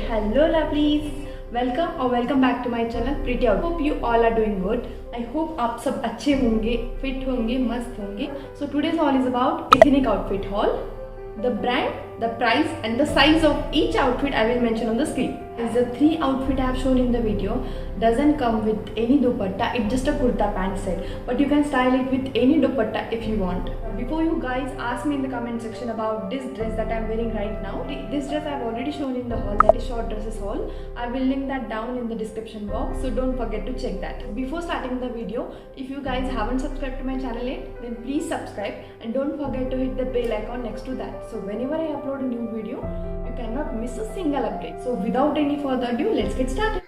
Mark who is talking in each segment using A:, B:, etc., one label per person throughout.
A: hello lovelies, welcome back to my channel Pretty Out. Hope you all are doing good. I hope आप सब अच्छे होंगे, fit होंगे, मस्त होंगे. So today's haul is about ethnic outfit haul. The brand, the price and the size of each outfit I will mention on the screen. The 3 outfit I have shown in the video doesn't come with any dupatta, it's just a kurta pant set, but you can style it with any dupatta if you want. Before you guys ask me in the comment section about this dress that I am wearing right now, this dress I have already shown in the haul, that is short dresses haul. I will link that down in the description box, so don't forget to check that. Before starting the video, if you guys haven't subscribed to my channel yet, then please subscribe and don't forget to hit the bell icon next to that. So whenever I upload a new video, you cannot miss a single update. So without any further ado, let's get started.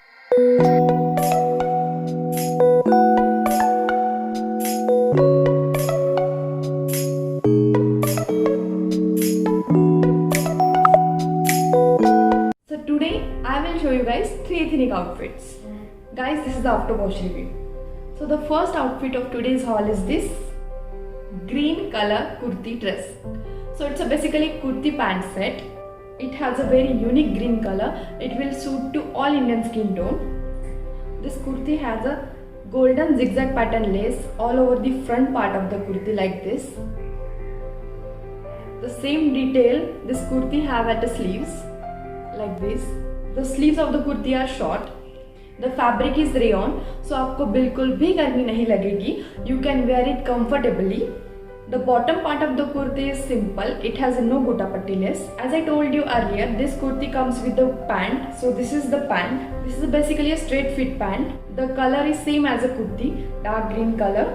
A: So today I will show you guys 3 ethnic outfits. Guys, this is the after wash review. So the first outfit of today's haul is this green color kurti dress. So it's a basically kurti pant set. It has a very unique green color. It will suit to all Indian skin tone. This kurti has a golden zigzag pattern lace all over the front part of the kurti like this. The same detail this kurti have at the sleeves like this. The sleeves of the kurti are short. The fabric is rayon, so आपको बिल्कुल भी गर्मी नहीं लगेगी. You can wear it comfortably. The bottom part of the kurti is simple. It has no gutta patti lace. As I told you earlier, this kurti comes with the pant. So this is the pant. This is basically a straight fit pant. The color is same as a kurti, dark green color.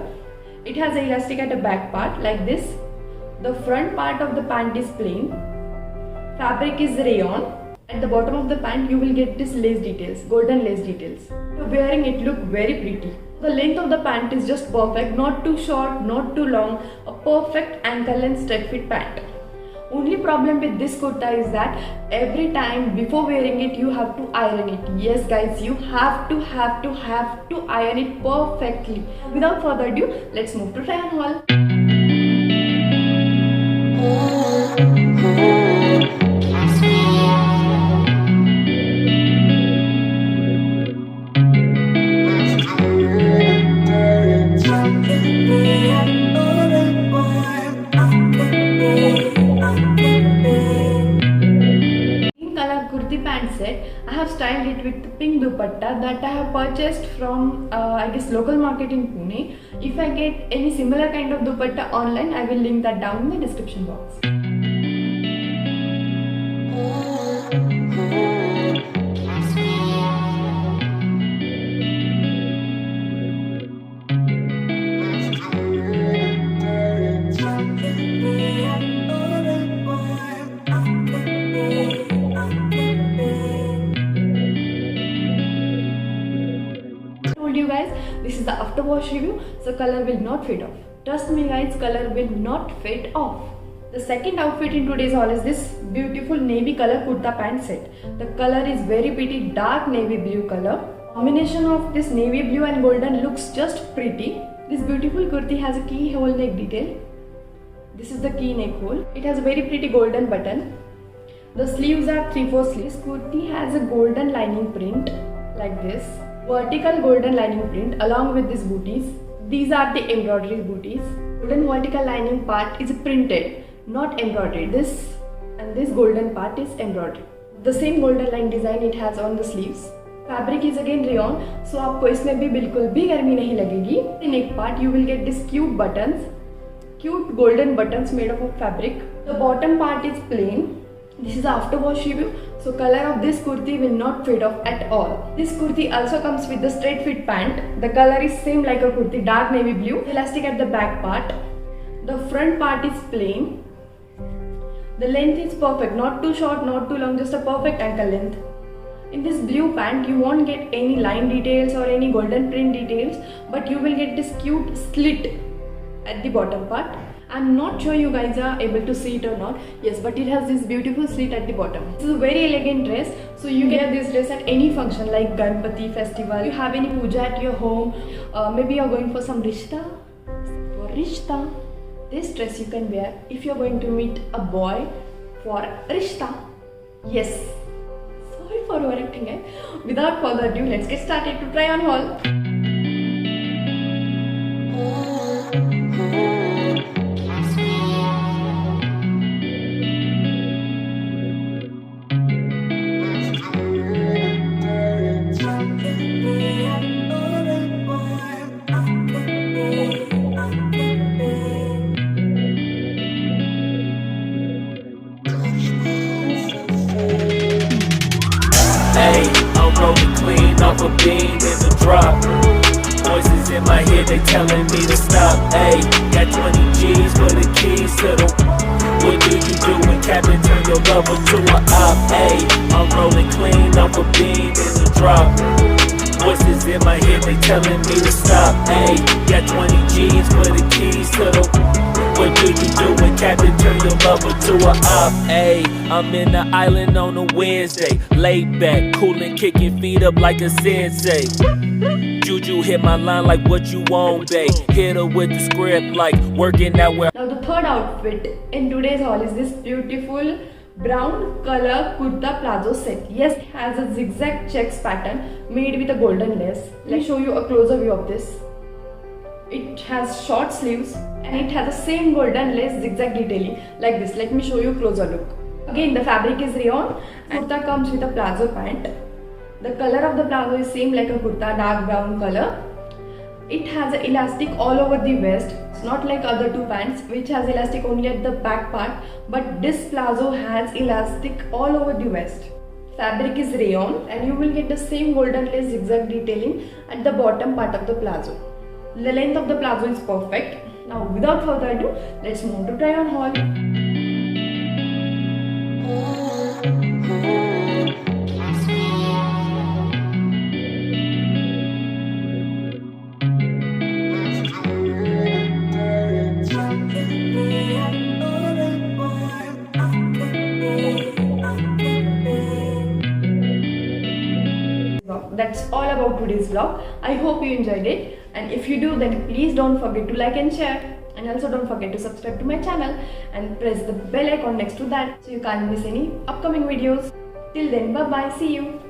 A: It has elastic at the back part like this. The front part of the pant is plain. Fabric is rayon. At the bottom of the pant, you will get this lace details, golden lace details. So wearing it look very pretty. The length of the pant is just perfect, not too short, not too long, a perfect ankle length straight fit pant. Only problem with this kurta is that every time before wearing it, you have to iron it. Yes guys, you have to iron it perfectly. Without further ado, let's move to try on haul. Kurti pant set. I have styled it with the pink dupatta that I have purchased from I guess local market in Pune. If I get any similar kind of dupatta online, I will link that down in the description box. You guys, this is the after wash review, so color will not fade off. Trust me guys, color will not fade off. The second outfit in today's haul is this beautiful navy color kurta pant set. The color is very pretty, dark navy blue color. Combination of this navy blue and golden looks just pretty. This beautiful kurti has a keyhole neck detail. This is the key neck hole. It has a very pretty golden button. The sleeves are 3/4 sleeves. Kurti has a golden lining print like this. Vertical golden lining print along with these booties. These are the embroidery booties. Golden vertical lining part is printed, not embroidered. This and this golden part is embroidered. The same golden line design it has on the sleeves. Fabric is again rayon, so आपको इसमें भी बिल्कुल भी गर्मी नहीं लगेगी. The neck part you will get these cute buttons, cute golden buttons made up of fabric. The bottom part is plain. This is after wash review, so color of this kurti will not fade off at all. This kurti also comes with the straight fit pant. The color is same like a kurti, dark navy blue. Elastic at the back part. The front part is plain. The length is perfect, not too short, not too long, just a perfect ankle length. In this blue pant, you won't get any line details or any golden print details, but you will get this cute slit at the bottom part. I'm not sure you guys are able to see it or not. Yes, but it has this beautiful slit at the bottom. This is a very elegant dress, so you get this dress at any function like Ganpati festival. You have any puja at your home, maybe you're going for some rishta. For rishta, this dress you can wear if you're going to meet a boy for rishta. Yes, sorry for overacting है. Without further ado, let's get started to try on haul.
B: Hey, I'm rolling clean off a beam in the drop. Voices in my head, they telling me to stop. Hey, got 20 G's for the keys to the. What do you do when Captain turn your lover to a op? Hey, I'm rolling clean off a beam in the drop. Voices in my head, they telling me to stop. Hey, got 20 G's for the keys to the. What do you do when Captain turn your lover to a op? Ayy, I'm in the island on a Wednesday. Laid back, coolin', kicking feet up like a sensei. Juju hit my line like what you want, babe. Hit her with the script like working out where.
A: Now the third outfit in today's haul is this beautiful brown color kurta plazo set. Yes, it has a zigzag checks pattern made with a golden lace. Let me show you a closer view of this. It has short sleeves and it has the same golden lace zigzag detailing like this. Let me show you a closer look. Again, the fabric is rayon and kurta comes with a plazo pant. The color of the plazo is same like a kurta, dark brown color. It has an elastic all over the waist. It's not like other two pants which has elastic only at the back part, but this plazo has elastic all over the waist. Fabric is rayon and you will get the same golden lace zigzag detailing at the bottom part of the plazo. The length of the plazo is perfect. Now without further ado, let's move to try on haul. That's all about today's vlog. I hope you enjoyed it, and if you do, then please don't forget to like and share, and also don't forget to subscribe to my channel and press the bell icon next to that so you can't miss any upcoming videos. Till then, bye bye, see you.